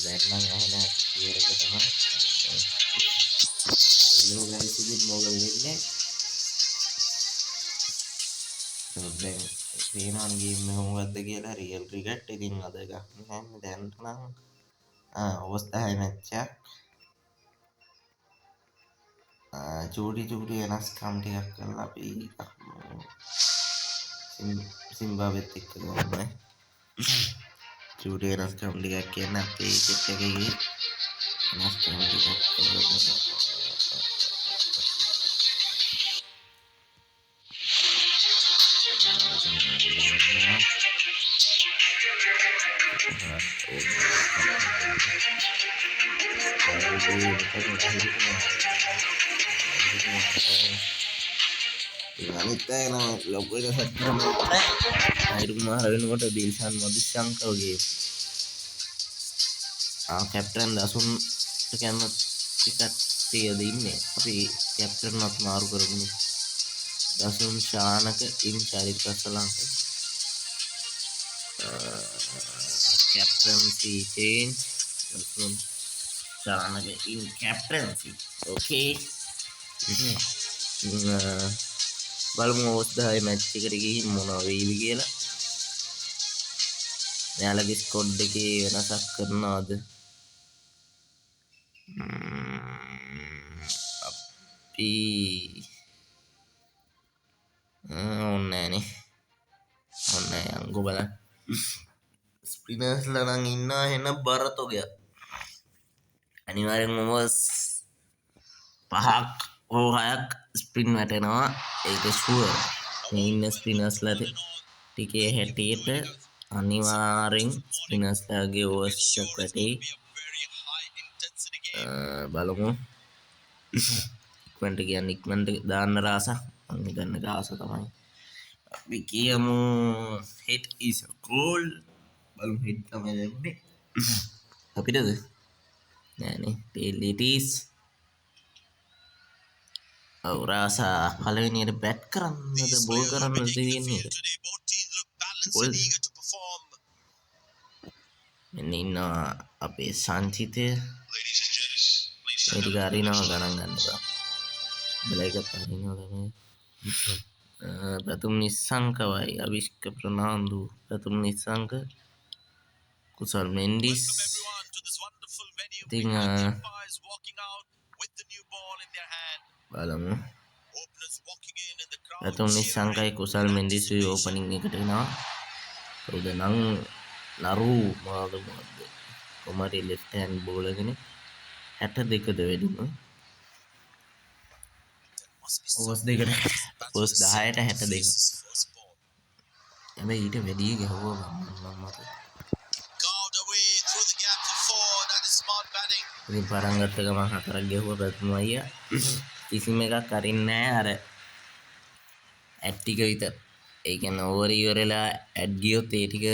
දැන් නම් ඇහෙන ක්ලියර් එක තමයි. hello guys ඉතින් මොකද වෙන්නේ? දැන් සේනාන් ගේම් එක මොකද්ද කියලා රියල් ක්‍රිකට් ඉතින් අද ගන්න දැන් නම් ඕවර්ස් 10 මැච් එකක් චූටි වෙනස්කම් ටිකක් කරලා අපි සිම්බාබෙත් එක්ක ගමු. චූටි වෙනස්කම් ටිකක් කියන අපේ සෙට් එකේ වෙනස්කම් ටිකක් අනිත් අය නම් ලොකු එක සෙට් කරනවා. අයිරු කුමාර වෙනකොට දිල්ෂාන් මදුෂ්‍යංක වගේ කැප්ටන් දසුන් කැන්න ටිකට්ටියද ඉන්නේ. අපි කැප්ටන්වත් මාරු කරමු. දසුන් ශානක ඉන් චරිත සලංක captaincy change Dasun Shanaka in captaincy. okay බලමු ඕවර්ස් 10 මැච් එකට ගිහින් මොනවා වෙයිද කියලා. මෙයාලගේ ස්කොඩ් එකේ වෙනසක් කරනවද? අපි ඕනේ අංගු බලන්න. ස්පිනර්ස්ලා නම් ඉන්නවා එහෙනම් බරතොගය. අනිවාර්යෙන්ම ඕවර්ස් 5ක් හෝ 6ක් ස්පින් වැටෙනවා. ඒක ෂුවර්. මේ ඉන්න ස්පිනර්ස්ලා ටිකේ හැටියට අනිවාර්යෙන් ස්පිනර්ස්ලාගේ ඕවර්ස් එකක් වැටෙයි. බලමු. ඉක්මනට දාන්න රාස. මම හිතන්නේ රාස තමයි. අපි කියමු hit is a goal. බලමු hit තමයි දෙන්නේ. අපිටද? නෑනේ. tail it is. රාස පළවෙනියට බැට් කරන්නද බෝල් කරන්නද තියෙන්නේ? බෝල්. මෙන්න ඉන්නවා අපේ සංචිතය. මේක අරිනවා ගණන් ගන්න බා. බලයිකත් අරිනවා තමයි. ප්‍රතුම් නිස්සංකවයි අවිෂ්ක ප්‍රනාන්දු ප්‍රතුම් නිස්සංක කුසල් මෙන්ඩිස්. ඉතින් බලමු. ප්‍රතුම් නිස්සංකයි කුසල් මෙන්ඩිස් ඕපනින් එකට එනවා. කවුද නම් නරු මොකද කොමරි ලෙෆ්ට් හෑන්ඩ් බෝලර් කෙනෙක්. 62ද වැඩිම. ඕවර්ස් 10ට 62. හැබැයි ඊට වැඩි ගහුවා මම මට. ඉතින් පටන් ගත්ත ගමන් 4ක් ගහුවා ප්‍රථම අයියා. කිසිම එකක් අරින්නේ නැහැ අර ඇඩ් ටික විතර. ඒ කියන්නේ ඕවර් ඉවරලා ඇඩ් ගියොත් ඒ ටික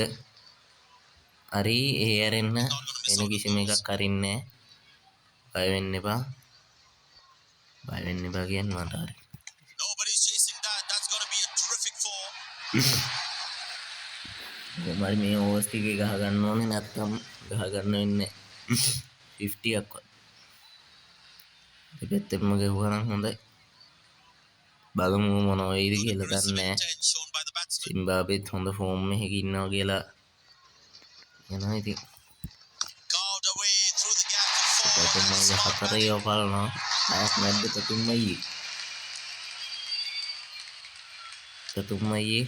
හරි ඒ ඇරෙන්න වෙන කිසිම එකක් අරින්නේ නැහැ. බය වෙන්න එපා කියන්නේ මට හරි. මම මේ ඕවර්ස් ටික ගහ ගන්න ඕනේ නැත්නම් ගහ ගන්න වෙන්නේ 50ක් වත්. දෙපැත්තෙම ගහුවා නම් හොඳයි. බලමු මොනවා වෙයිද කියලා දන්නේ නැහැ. සිම්බාබෙත් හොඳ ෆෝම් එකක ඉන්නවා කියලා යනවා ඉතින්. ප්‍රතුම්මයි 4 ඒව බලනවා. 6ක් නැද්ද ප්‍රතුම්මයි? ප්‍රතුම්මයි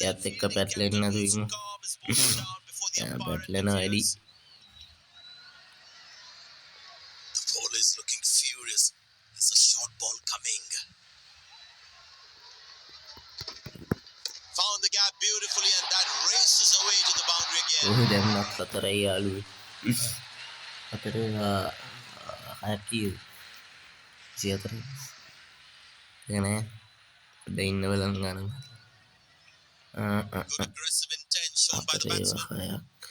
එයාත් එක්ක පැටලෙන්න නැතුව ඉමු. එයා පැටලෙන වැඩි. දැම්මත් 4යි යාළුවේ. 4 6ක් කීයද? 24. එනේ දෙන්න බලන් ගන්න. 4 6ක්.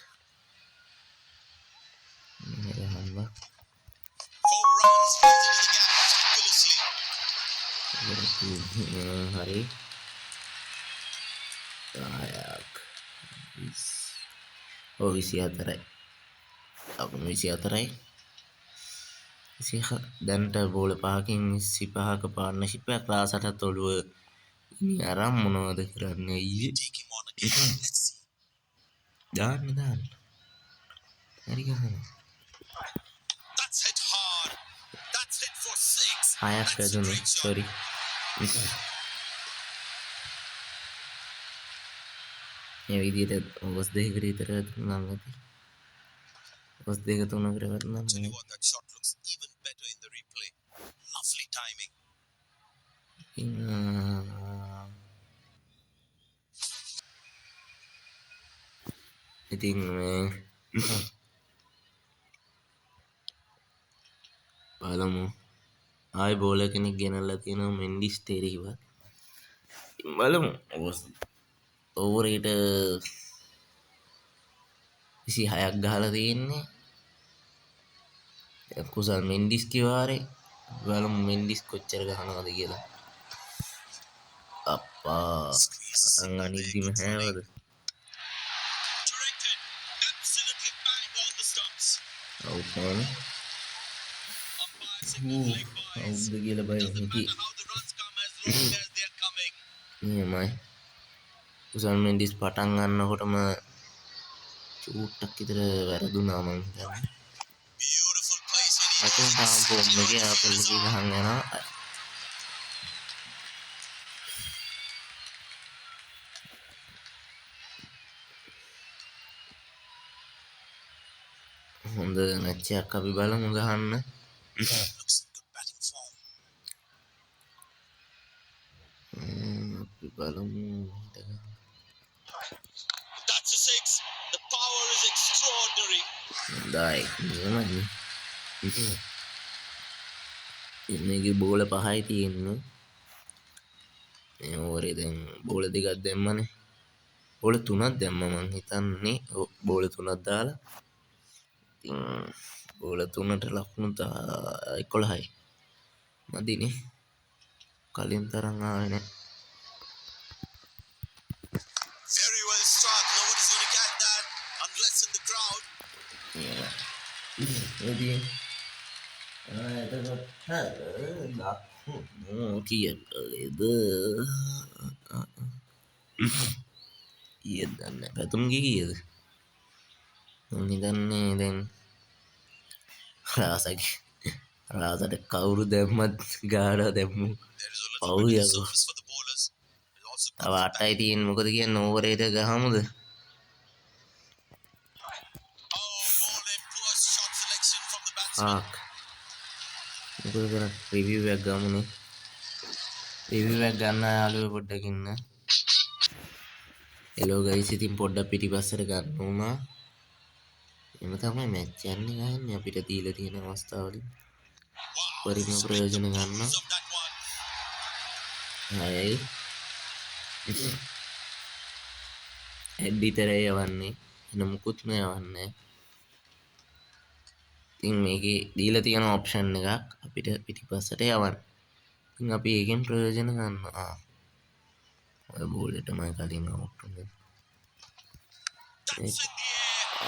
hari 24 ලකුණු 24යි. දැන්ට බෝල 5කින් 25ක පාර්ට්නර්ෂිප් එකක් රාසටත් ඔළුව ඉනි අරන් මොනවද කරන්නේ අයියේ. දාන්න හරි ගහනවා. 6ක් වැදුනේ සෝරි. මේ විදිහට ඕවර්ස් දෙකකට විතර වැදුනා නම් ඇති. ඕවර්ස් දෙක තුනකට වැදුනා නම් ඉතින් බලමු. ආයි බෝලර් කෙනෙක් ගෙනල්ලා තියෙනවා මෙන්ඩිස් තේරිවත්. බලමු. ඕවර් එකට 26ක් ගහලා තියෙන්නේ. කුසල් මෙන්ඩිස් කිවාරේ බලමු මෙන්ඩිස් කොච්චර ගහනවද කියලා. අප්පා අතන් අනිද්දිම හැවද. අවුට් නෑනේ. අවුට්ද කියලා බය හිතී. එහෙමයි. කුසල් මෙන්ඩිස් පටන් ගන්නකොටම චූට්ටක් විතර වැරදුනා මං හිතන්නේ. අතෙන් තාම ෆෝම් එකේ ආපල් එකේ ගහන් යනවා. හොඳ මැච් එකක් අපි බලමු ගහන්න. අපි බලමු. හොඳයි. එහෙමයි. මේකේ බෝල 5යි තියෙන්නේ. මේ ඕවරේ දැන් බෝල 2ක් දැම්මනේ. බෝල 3ක් දැම්ම මං හිතන්නේ. ඔව් බෝල 3ක් දාලා. ඉතින් බෝල 3ට ලකුණු 11යි. මදිනේ. කලින් තරම් ආවේ නැහැ. Very well struck. Nobody's going to catch that unless in the crowd. Yeah. එතකොට කීයද? ඊයද දන්නේ පැතුම් කීයද? මම හිතන්නේ දැන් රාසට කවුරු දැම්මත් ගාඩා දැම්මු පව් යකෝ. තව 8යි තියෙන්නේ. මොකද කියන්නේ ඕවර් එකට ගහමුද? මොකද කරන්නේ? රිවිව් එකක් ගමුනේ. රිවිව් එකක් ගන්න යාළුවෝ පොඩ්ඩක් ඉන්න. හෙලෝ ගයිස්, ඉතින් පොඩ්ඩක් පිටිපස්සට ගන්න උනා. එන්න තමයි මැච් යන්නේ ගහන්නේ අපිට දීලා තියෙන අවස්ථාවලින්. පරිම ප්‍රයෝජන ගන්න. හයි. එඩිතරේ යවන්නේ. එන මුකුත් නෑ යවන්නේ. ඉතින් මේකේ දීලා තියෙන ඔප්ෂන් එකක් අපිට පිටිපස්සට යවන්න. ඉතින් අපි ඒකෙන් ප්‍රයෝජන ගන්නවා. ඔය බෝලෙට මම කලින් අවුට් වුණා.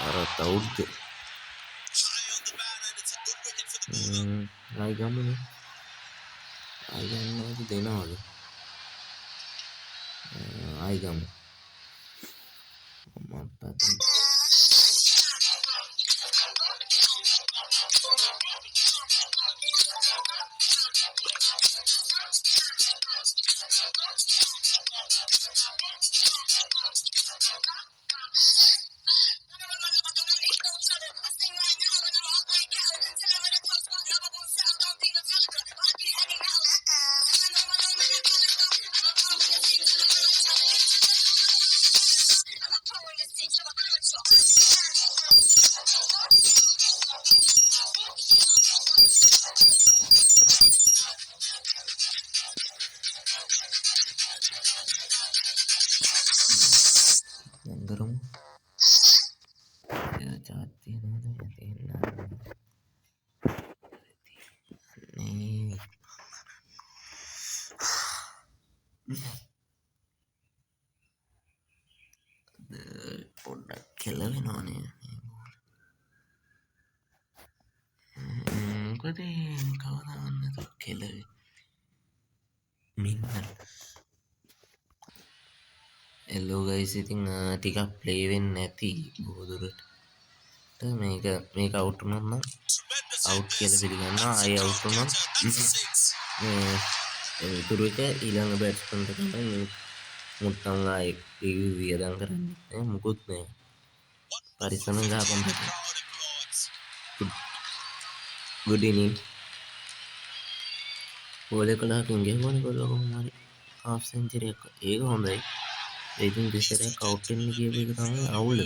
අර තවුද්ද. ආයි ගමුනේ. ආයි ගන්නවද දෙනවද? ආයි ගමු. මට කරමු. චාට් තියෙනවද? තියෙන්නේ. පොඩ්ඩක් කෙලවෙනවනේ. මොකද කවදාන්න කෙලවේ මින්න එල්ලෝ ගයිස් ඉතින් ටිකක් ප්ලේ වෙන්නේ නැති බොහෝදුරට මේක අවුට් වුණොත් නම් අවුට් කියලා පිළිගන්නවා ආයෙ අවුට් වුණොත් මේ ඉතුරු එක ඊළඟ බැට්ස්මන්ට තමයි මුත්තන් ආයෙ රිවිව් වියදම් කරන්නේ මුකුත් නෑ පරිස්සමෙන් ගහපන් good inning බෝලේ කළාකින් ගෙවුවනේ කොල්ලෝ කොහොම හරි half century එක ඒක හොඳයි ඉතින් දෙසරයක් අවුට් වෙන්න කියපු එක තමයි අවුල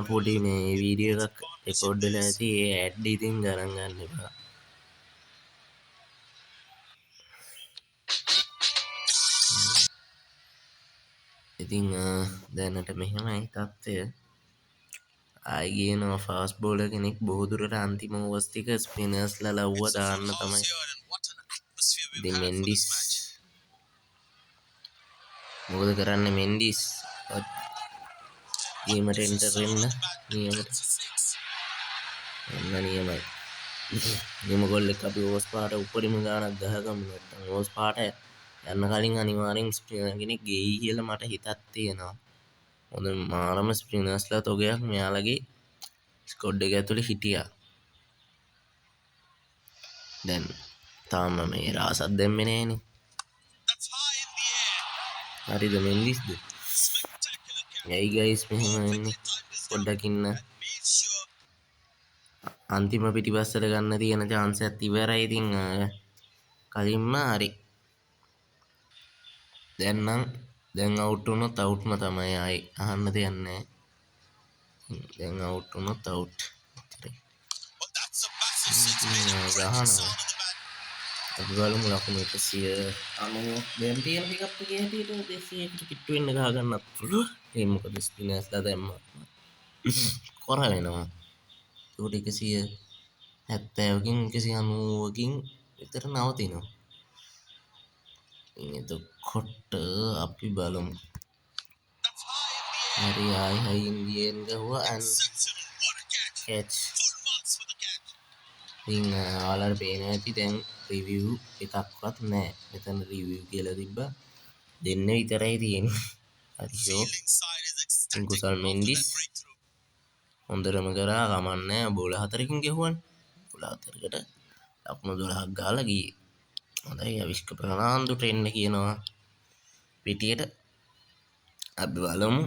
පොඩි මේ වීඩියෝ එකක් රෙකෝඩ් වෙලා ඇති ඒ ඇඩ් ඉතින් ගණන් ගන්න එපා ඉතින් දැනට මෙහෙමයි තත්ත්වය ආයි ගේනවා ෆාස්ට් බෝලර් කෙනෙක් බොහෝ දුරට අන්තිම ඕවර්ස් ටික ස්පිනර්ස්ලා ලව්ව දාන්න තමයි ඉතින් මෙන්ඩිස් මොකද කරන්නේ මෙන්ඩිස් ගේමට එන්ටර් වෙන්න නියමට එන්න නියමයි නියම ගොල් එක අපි ඕවර්ස් පාට උඩරිම ගානක් ගහගමු නැත්නම් ඕවර්ස් පාට යන්න කලින් අනිවාර්යෙන් ස්පිනර් කෙනෙක් ගෙයි කියලා මට හිතක් තියෙනවා හොඳ මාරම ස්පිනර්ස්ලා තොගයක් මෙයාලගේ ස්කොඩ් එක ඇතුලේ හිටියා දැන් තාම මේ රාසත් දෙන්නේ නෑනේ හරිද මෙන්ඩිස්ද ඇයි ගයිස් මෙහෙම වෙන්නේ පොඩ්ඩක් ඉන්න අන්තිම පිටිපස්සට ගන්න තියෙන chance එකත් ඉවරයි ඉතින් කලින්ම හරි දැන් අවුට් වුණොත් අවුට්ම තමයි ආයි අහන්න දෙයක් නැහැ දැන් අවුට් වුණොත් අවුට් ගහනවා අපි බලමු ලකුණු 190 දැන් තියෙන පිකප් එකේ හැටියට 200කට පිට්ටු වෙන්න ගහ ගන්නත් පුළුවන් ඒ මොකද ස්පිනර්ස්ලා දැම්මා කොර වෙනවා ඒකට 170කින් 190කින් විතර නවතිනවා එතකොට අපි බලමු හරි ආයි හයින් ගියෙන් ගහුවා and catch ඉතින් ඔයාලට පේනවා ඇති දැන් රිවිව් එකක්වත් නැහැ මෙතන රිවිව් කියලා තිබ්බා දෙන්න විතරයි තියෙන්නේ හරි ෂෝ කුසල් මෙන්ඩිස් හොඳටම කරා කමන්නේ බෝල 4කින් ගෙහුවනේ බෝල 4කට ලකුණු 12ක් ගාලා ගියේ හොඳයි අවිෂ්ක ප්‍රනාන්දු ට්‍රෙන්ඩ් කියනවා පිටියට අපි බලමු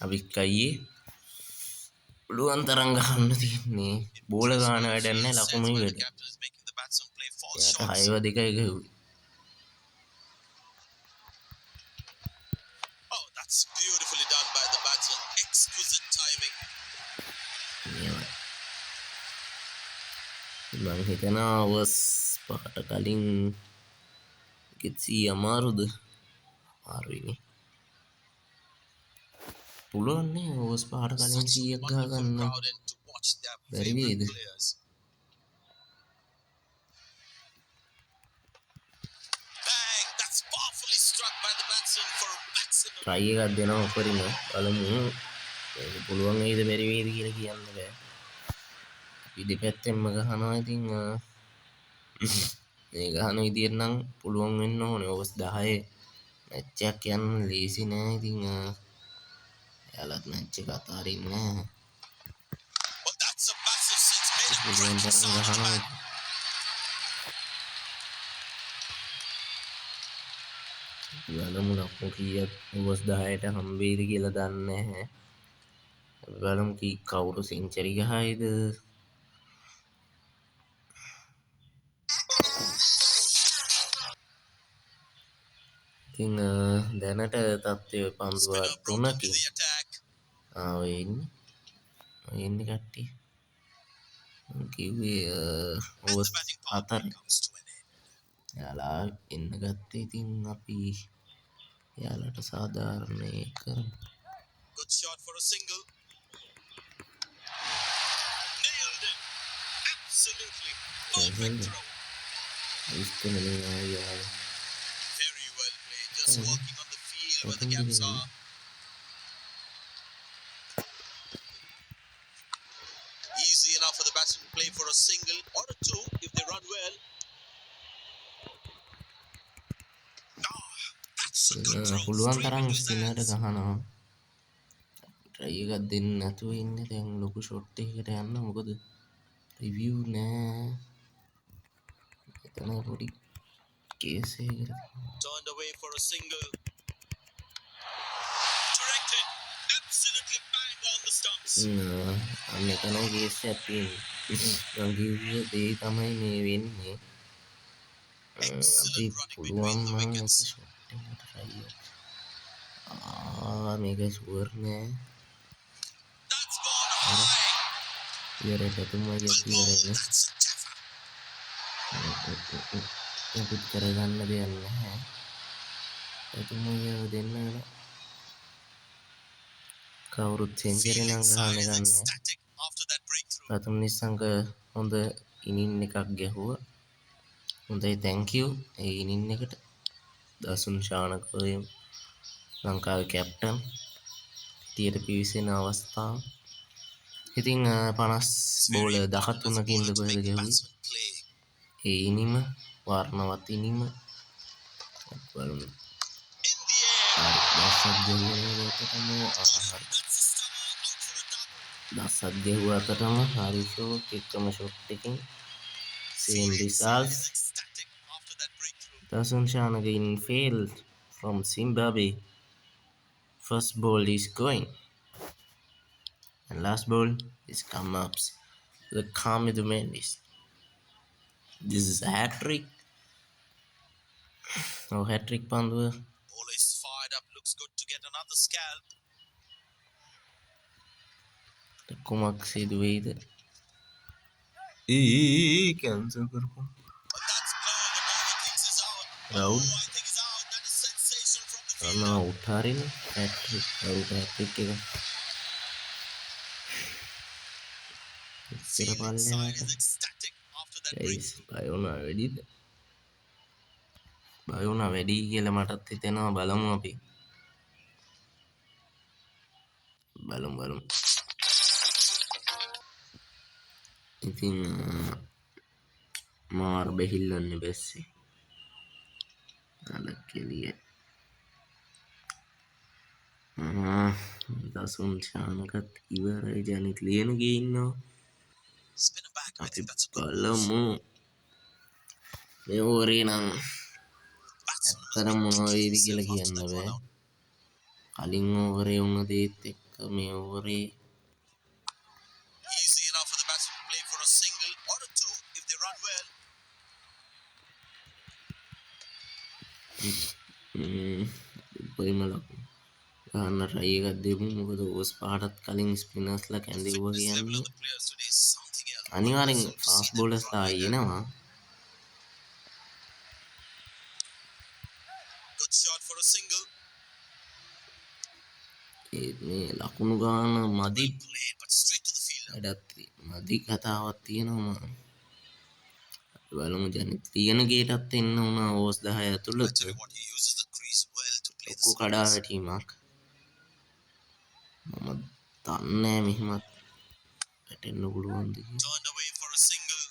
අවිෂ්ක අයියේ පුළුවන් තරම් ගහන්න තියෙන්නේ බෝල ගන්න වැඩක් නැහැ ලකුණුයි වැඩ එයාට 6 2 ගහුවේ That's beautifully done by the batsman. Exquisite timing. මම හිතනවා ඕවර්ස් පහට කලින් කිසි අමාරුද අමාරුයිනේ පුළුවන් නේ ඕවර්ස් පහට කලින් 100ක් ගහ ගන්න බැරි වේද Bang! That's powerfully struck by the batsman for maximum. try එකක් දෙනවා උඩරිම බලමු ඒක පුළුවන් වේද බැරි වේද කියලා කියන්න බෑ අපි දෙපැත්තෙන්ම ගහනවා ඉතින් මේ ගහන විදියට නම් පුළුවන් වෙන්න ඕනේ ඕවර්ස් 10 මැච් එකක් යන්න ලීසි නෑ ඉතින් එයාලත් මැච් එක අතාරින්නේ නෑ Well, that's a massive six. Made a පුළුවන් great තරම් start. ගහනවා බලමු ලකුණු කීයක් ඕවර්ස් 10ට හම්බෙයිද කියලා දන්නේ නැහැ අපි බලමු කවුරු සෙන්චරි ගහයිද ඉතින් දැනට තත්ත්වය පන්දු 3කින් The attack. ඔය ඉන්නේ කට්ටිය මම කිව්වේ overs 4 Comes to an end. යාලා එන්න ගත්තේ ඉතින් අපි යාලට සාධාරණේ කරමු Good shot for a single. Nailed it. Absolutely. Perfect throw. ඉස්තනනේ ආයා Very well played. Just walking on the field where the gaps are. Easy enough for the batsman to play for a single or a two if they run well. Ah, that's a good throw. පුළුවන් Straight තරම් into his ස්පිනර්ට hands. ගහනවා try එකක් දෙන්න නැතුව ඉන්නේ දැන් ලොකු shot එකකට යන්න මොකද රිවිව් නෑ එතන පොඩි කේස් එකකට Turned away for a single. Directed. Absolutely bang on the stumps. අන්න එතනයි කේස් එකක් තියෙන්නේ මං කිව්ව දේ තමයි මේ වෙන්නේ අපි Excellent running පුළුවන් between the නම් එක wickets. ෂොට් එකකට try මේක ෂුවර් නෑ That's gone අර high. ඉවරයි පැතුම් වගේ Well ඉවරයි bowled. නේ That's a jaffer. මොකුත් කරගන්න දෙයක් නැහැ පැතුම් වගේ දෙන්න වෙන කවුරුත් සෙන්චරි නම් Fielding ගහන්න side is ගන්න ecstatic after that breakthrough. ප්‍රථම නිස්සංක හොඳ ඉනින් එකක් ගැහුවා හොඳයි තැංකියු ඒ ඉනින් එකට දසුන් ශානකය ලංකාවේ කැප්ටන් හිටියට පිවිසෙන අවස්ථාව ඉතින් 50 බෝල 13කින්ද කොහෙද ගැහුවේ ඒ ඉනිම වර්ණවත් ඉනිම බලමු In the air. දස්සක් ගැහුවා ඒකටම හරි දස්සක් ගැහුවා අතටම හරි ෂෝට් එකම ෂොට් එකකින් same results Ecstatic after that breakthrough. Dasun Shanagin failed from Zimbabwe first ball is going and last ball is come up the Kamidu Mendes this is a hat-trick hat-trick panduwa Bowler is fired up. Looks good to get another scalp. කුමක් සිදු වෙයිද cancel කරපන් But that's clever. The bowler thinks he's out. Raul Oh, I think he's out. That is sensation from the අන්න fielder. out හරිනේ hat-trick hat-trick එක ඉස්සර Fielding side පල්ලෙහාට is ecstatic after that guys breakthrough. බය වුණා වැඩිද බය වුණා වැඩි කියලා මටත් හිතෙනවා බලමු අපි බලමු ඉතින් මාර් බෙහිල්ලන්නේ බැස්සේ අලක් කෙලිය දසුන් ශානකත් ඉවරයි ජනිත් ලියනගේ ඉන්නවා Spinner back. I අපි think that's a good move. බලමු මේ ඕවරේ නම් ඇත්තරම් මොනවා වේද කියලා කියන්න බෑ කලින් ඕවරේ වුණ දේත් එක්ක මේ ඕවරේ Easy enough for the batsman to play for a single or a two if they run well. උපරිම ලකුණු ගන්න try එකක් දෙමු මොකද ඕස් පාටත් කලින් ස්පිනර්ස්ලා කැඳෙව්වා Fitness level කියන්නේ of the players today is something else. අනිවාර්යෙන් So to see fast them බෝලර්ස්ලා run like that. එනවා Good shot for a single. ඒත් මේ ලකුණු ගන්න මදි Played but straight to the fielder. වැඩත් මදි කතාවක් තියෙනවා බලමු ජනිත් ලියන ගේටත් එන්න වුණා ඕස් 10 I ඇතුළත tell you what, he uses the crease well to play the ලොකු spinners. කඩාවැටීමක් මම දන්නේ මෙහෙමත් වැටෙන්න පුළුවන්ද කියලා Turned away for a single.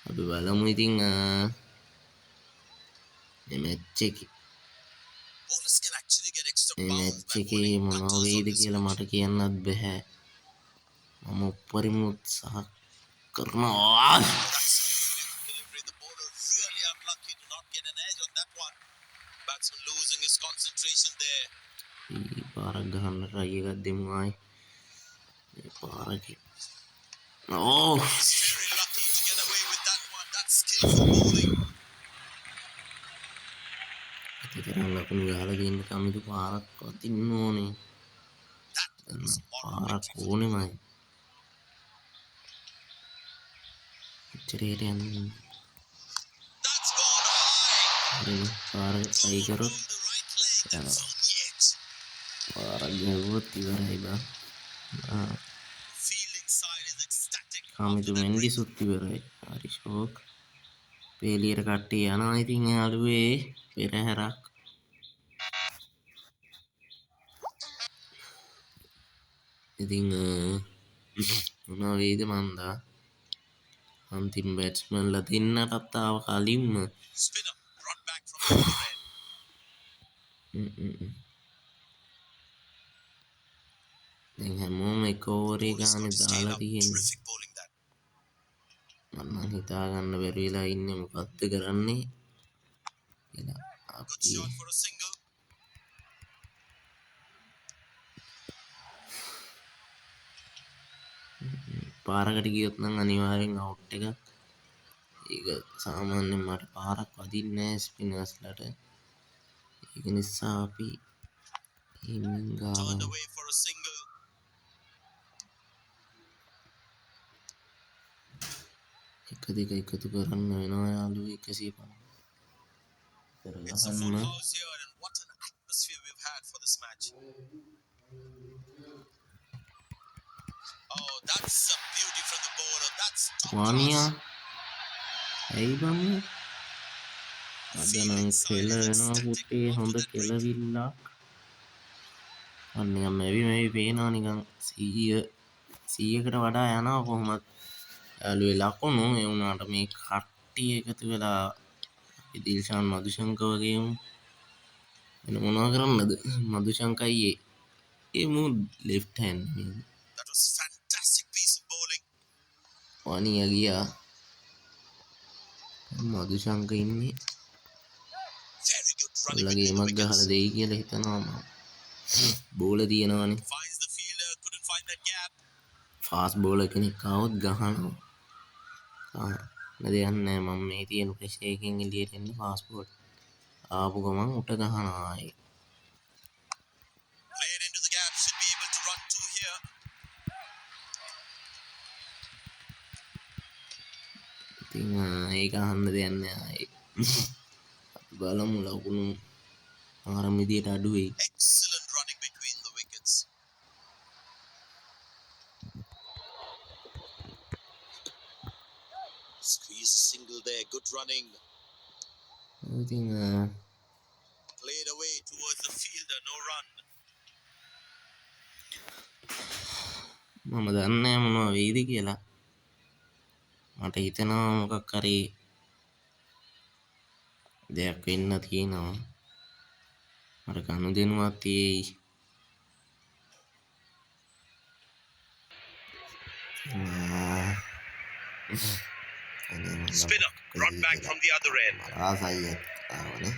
අපි බලමු ඉතින් මේ මැච් එකේ Bowlers can actually get extra මේ bounce මැච් by එකේ bowling මොනවා batters වෙයිද on this කියලා pitch. මට කියන්නත් බෑ මම උපරිම උත්සාහ කරනවා Delivery. The bowler really unlucky to not get an edge on that one. Batsman losing his concentration there. ඊ පාරක් ගහන්න try එකක් දෙමු ආයි මේ පාරකේ ඕ He's very lucky to get away with that one. That's skillful bowling. අතිතරම් ලකුණු ගහලා දෙන්න කමිදු පාරක්වත් ඉන්න ඕනේ That was a moral පාරක් victory for the ඕනෙමයි ඉතරේට යන්න That's gone high. හරිනේ පාර try කරොත් Pulled the right leg and Yeah. found the edge. පාරක් ගැහුවොත් ඉවරයි බා Fielding side is ecstatic. Kamindu මෙන්ඩිසුත් ඉවරයි හරි ෂෝක් පේලියට කට්ටිය යනවා ඉතින් යාළුවේ පෙරහැරක් ඉතින් මොනවා වේද මන්දා අන්තිම බැට්ස්මන්ලා දෙන්නටත් ආව කලින්ම Spinner brought back from the other end. දැන් හැමෝම එක ඕවරේ Ball has got ගානේ his tail දාලා up. තියෙන්නේ Terrific bowling that. මම හිතා ගන්න බැරි වෙලා ඉන්නේ මොකද්ද කරන්නේ කියලා Good අපි shot for a single. පාරකට ගියොත් නම් අනිවාර්යෙන් අවුට් එකක් ඒක සාමාන්‍යයෙන් මට පාරක් වදින්නේ නැහැ ස්පිනර්ස්ලට ඒක නිසා අපි හිමින් Turned ගාමු away for a single. එක දෙක එකතු කරන්න වෙනවා යාළුවෝ 150 It's a full house here, and what an atmosphere we've had for this match. Oh, that's a beauty from the bowler. That's top වානියා class. ඇයි බම් අද Feel නම් කෙල excited, වෙනවා ecstatic. පුතේ What හොඳ will that bring? කෙලවිල්ලක් අන්න නිකන් මැවි පේනවා නිකන් 100කට වඩා යනවා කොහොමද යාළුවේ ලකුණු ඒ වුණාට මේ කට්ටිය එකතු වෙලා දිල්ෂාන් මදුශංක වගේම වෙන මොනවා කරන්නද මදුශංක අයියේ ඒ මු left hand That was fantastic piece of bowling. වානියා ගියා මදුශංක ඉන්නේ Very good running ඔයාලගේ between the එමක් ගහලා wickets. දෙයි කියලා හිතනවා මම බෝල තියෙනවානේ Finds the fielder, couldn't find that gap. Fast bowler කෙනෙක් ආවොත් ගහනවා දෙයක් නැහැ මම මේ තියෙන ප්‍රෙෂර් එකකින් එළියට එන්නේ ෆාස්ට් බෝල් ආපු ගමන් උට ගහනවා ආයේ Played into the gap, should be able to run two here. ඉතින් ඒක අහන්න දෙයක් නැහැ ආයේ බලමු ලකුණු ආරම් විදියට අඩු වෙයි Excellent running between the wickets. Squeeze single there, good running. ඉතින් Played away towards the fielder, no run. මම දන්නේ නැහැ මොනවා වෙයිද කියලා මට හිතෙනවා මොකක් හරි දෙයක් වෙන්න තියෙනවා මට ගනුදෙනුවක් තියෙයි Spinner brought back from the other end. ආසයි ආවනේ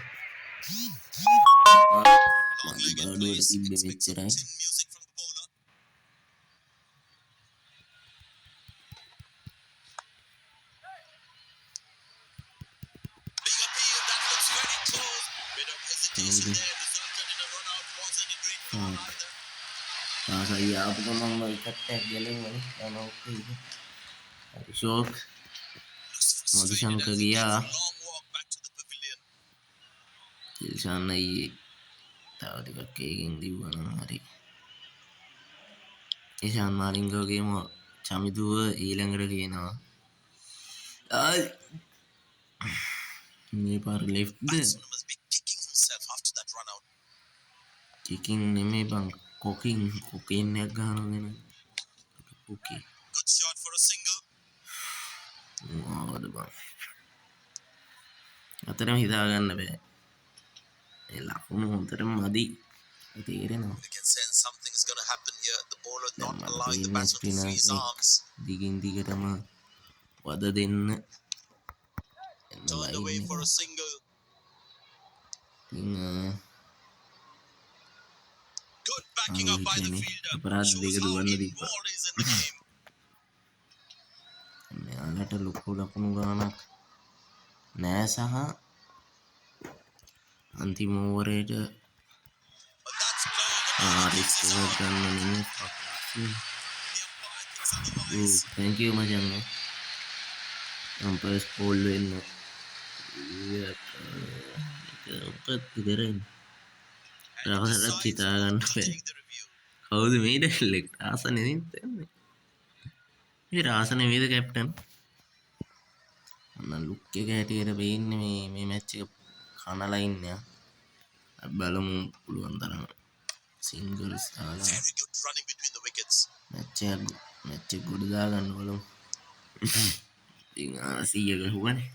Long legged plays, තිබ්බේ expect some මෙච්චරයි chin music from the bowler. Big appeal, that looks very close. Bit of hesitation there, resulted in a run out. Wasn't a great ball either. ආසයි ආපු ගමන් wicket එකක් ගැලෙන්නේ යන ඔක්කොම හරි ෂෝක් Looks Madushanka frustrated as he ගියා takes a long walk back to the pavilion. Dilshan අයියේ තව ටිකක් ඒකෙන් දිව්වනම් හරි ඉෂාන් මාලිංගවගේම චමිදුව ඊළඟට කියනවා ආයි මේ පාර ලෙෆ්ට්ද Batsman must be kicking himself after that run out. කිකින් නෙමෙයි බං කොකින් එකක් ගහනගෙන කොකි Good shot for a single. මොනවද බං අතරම හිතාගන්න බෑ ඒ ලකුණු හොඳටම මදි තේරෙනවා We can sense something is going to happen here. The bowler දැන් not මට allowing the තියෙන්නේ batsman to free his ස්පිනර්ස් arms. දිගින් දිගටම වද දෙන්න එන්න Turned away ලයින් for එක a single. ඉතින් Good backing up by the fielder. අපරාධ Shows දෙක how දුවන්න තිබ්බා involved he is in the game. මෙයාලට ලොකු ලකුණු ගානක් නෑ සහ අන්තිම ඕවරේට But that's close. The bowler keeps risk his එකක් arm. ගන්න නෙමෙයි The umpire thinks otherwise. thank you මචං අම්පයර්ස් කෝල් වෙන්න ඔක්කත් ඉදරෙන් And he රවසටත් decides හිතා not ගන්න to බෑ take the review. කවුද මේ ඩැල්ලෙක් රාස නෙදින් තන්නේ ඒ රාස නෙමේද කැප්ටන් අන්න ලුක් එක හැටියට පේන්නේ මේ මැච් එක කනලා ඉන්නේ බලමු පුළුවන් තරම සිංගල්ස් දාලා Very good running between the wickets. Match එක මැච් එක ගොඩ දාගන්න බලමු. ඉතින් 100 ගහුවනේ.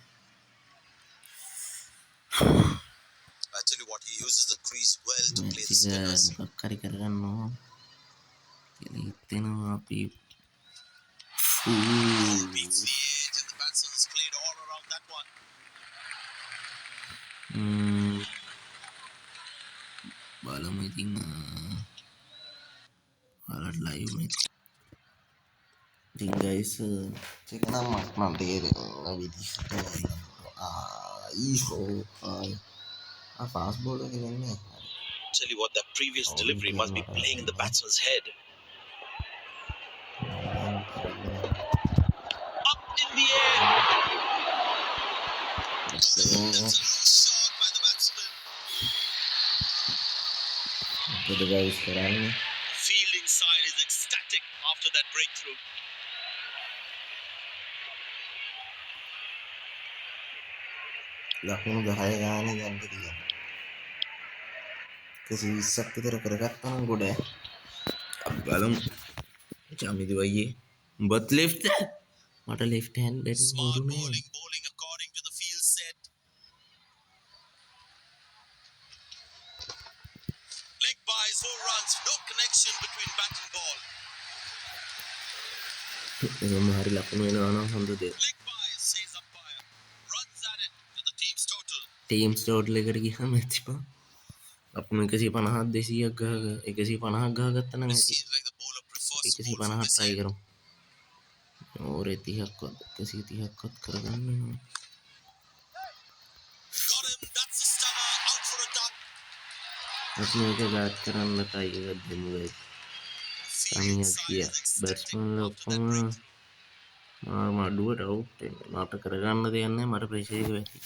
I tell you what, he uses the crease well to play match the spinners. එක මොකක් හරි කරගන්න ඕන කියලා හිතෙනවා අපි. Beats the edge and the batsman has played all around that one. බලමු ඉතින් ඔයාලට ලයිව් මැච්. ඉතින් ගයිස් ඒක නම් මම තේරෙන්නේ විදිහට ඊෂෝ ෆාස්ට් බෝලර් කියන්නේ. Tell you what, that previous delivery must be playing in the batsman's head. Up in the air. That's a loose shot by the batsman. මොකද ගයිස් කරන්නේ? Fielding side is ecstatic after that breakthrough. ලකුණු 10 ගානේ ගන්න තියෙනවා. 120ක් විතර කරගත්තා නම් ගොඩ. අපි බලමු. ජාමිදු අයියේ උඹත් left hand. මට left hand batting Smart උරුමයි. bowling according to the field set. Leg buys 4 runs, no connection between bat and ball. එනම් හරි ලකුණු වෙනවා නම් හොඳ දෙයක්. Leg buys, says umpire. Runs at it to the team's total. Teams total එකට ගියාම ඇතිපා. ලකුණු 150ක් 200ක් 150ක් ගහගත්තා නම් It ඇති. seems like the bowler prefers to bowl 150ක් from this try end. කරමු. ඕරේ 30ක්වත් 130ක්වත් කරගන්න වෙනවා. Got him, that's a stunner, out for a duck. අපි මේක බෑට් කරන්න try එකක් දෙමු guys. Fielding සමියක් side ගියා. is ecstatic බැට්ස්මන්ලා after that ඔක්කොම breakthrough. මඩුවට අවුට් වෙනවා. මට කරගන්න දෙයක් නැහැ. මට ප්‍රෙෂර් එක වැඩි.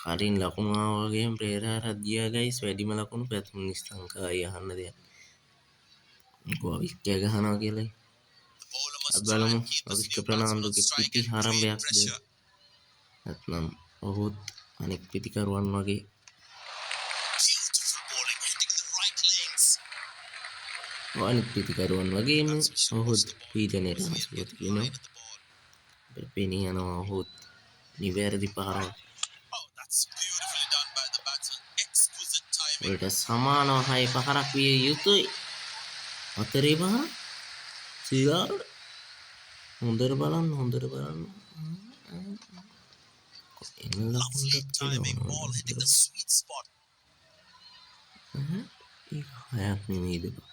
හරින් ලකුණු ආවා වගේම ප්‍රේරාරක් ගියා guys. වැඩිම ලකුණු පැතුම් නිස්තංකායි අහන්න දෙයක්. මොකෝ අවිස්කය ගහනවා කියලා. The bowler must අපි try බලමු and keep this අවිස්ක new batsman on ප්‍රනාන්දුගේ strike පිටි and create ආරම්භයක්ද pressure. නැත්නම් ඔහුත් අනෙක් පිටිකරුවන් වගේ Beautiful bowling, hitting the right legs. අනෙක් පිටිකරුවන් වගේම Batsman should ඔහුත් watch the ball පීඩනයට because he හසු has got the වෙනවා. line at the ball. පෙනී යනවා ඔහුත් නිවැරදි පාරක් Oh, that's beautifully done by the batsman. Exquisite timing. වලට සමානව 6 පහරක් විය යුතුයි. හතරේ පහර සිරාට හොඳට බලන්න එන්න Lovely ලකුණක් timing, ball තියෙනවා. hitting the sweet spot. ඒක හයක් නෙමෙයිද බා.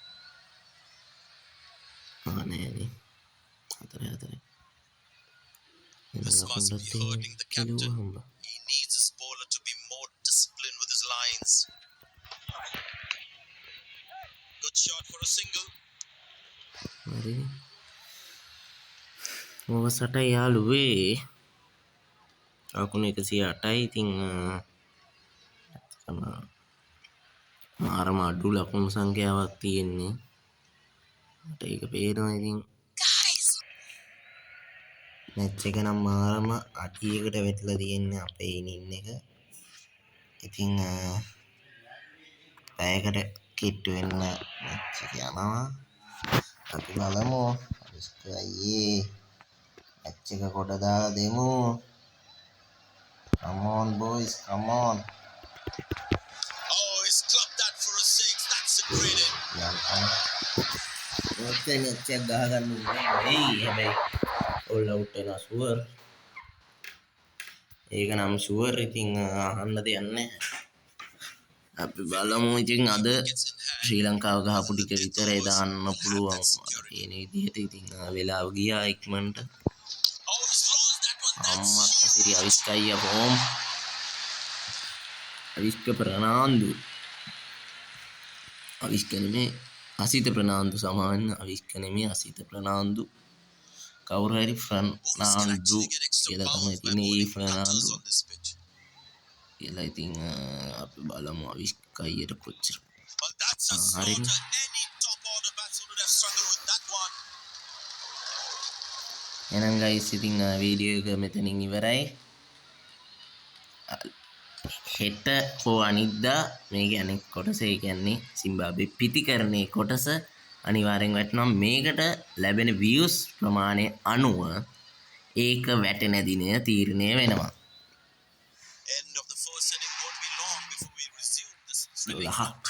නෑනේ. හතරේ. එන්න This must ලකුණක් be තියෙනවා. hurting the captain. කිලුවා He needs his bowler to be more disciplined with his lines. Good shot for a single. හරි. මොකසට යාළුවේ ලකුණු 108යි. ඉතින් මාරම අඩු ලකුණු සංඛ්‍යාවක් තියෙන්නේ. මට ඒක පේනවා. ඉතින් මැච් එක නම් මාරම අඩියකට වැටලා තියෙන්නේ අපේ ඉනින් එක. ඉතින් පැයකට කිට්ටු වෙන්න මැච් එක යනවා. අපි බලමු. අවිස්ක අයියේ මැච් එක කොට දාලා දෙමු. Come on boys, come on. Oh, he's clubbed that for a six. That's a great hit. ඔතන මැච් එක ගහගන්න නෙවෙයි හැබැයි all out වෙනවා ෂුවර්. ඒක නම් ෂුවර්. ඉතින් අහන්න දෙයක් නැහැ. අපි බලමු ඉතින් අද ශ්‍රී ලංකාව ගහපු ටික විතරයි දාන්න පුළුවන් කියන විදිහට. ඉතින් වෙලාව ගියා ඉක්මනට. Oh, he's lost that one. අම්මා අසිරි අවිස්කයි බෝම්. අවිස්ක ප්‍රනාන්දු. අවිස්ක නෙමේ අසිත ප්‍රනාන්දු සමාන. අවිස්ක නෙමේ අසිත ප්‍රනාන්දු. කවුරු හරි ප්‍රනාන්දු කියලා තමයි තියෙන්නේ. ඒ ප්‍රනාන්දු on this pitch. කියලා. ඉතින් අපි බලමු අවිස්ක අයියට කොච්චර. Well, that's a Harin. slaughter. Any top order batsman would have struggled with that one. එහෙනම් guys ඉතින් වීඩියෝ එක මෙතනින් ඉවරයි. හෙට හෝ අනිද්දා මේකේ අනෙක් කොටස, ඒ කියන්නේ සිම්බාබ්වේ පිටිකරණයේ කොටස අනිවාර්යෙන් වැටෙනවා. මේකට ලැබෙන views ප්‍රමාණය අනුව ඒක වැටෙන දිනය තීරණය වෙනවා. End of the first inning won't be long before we resume this thrilling 12ක්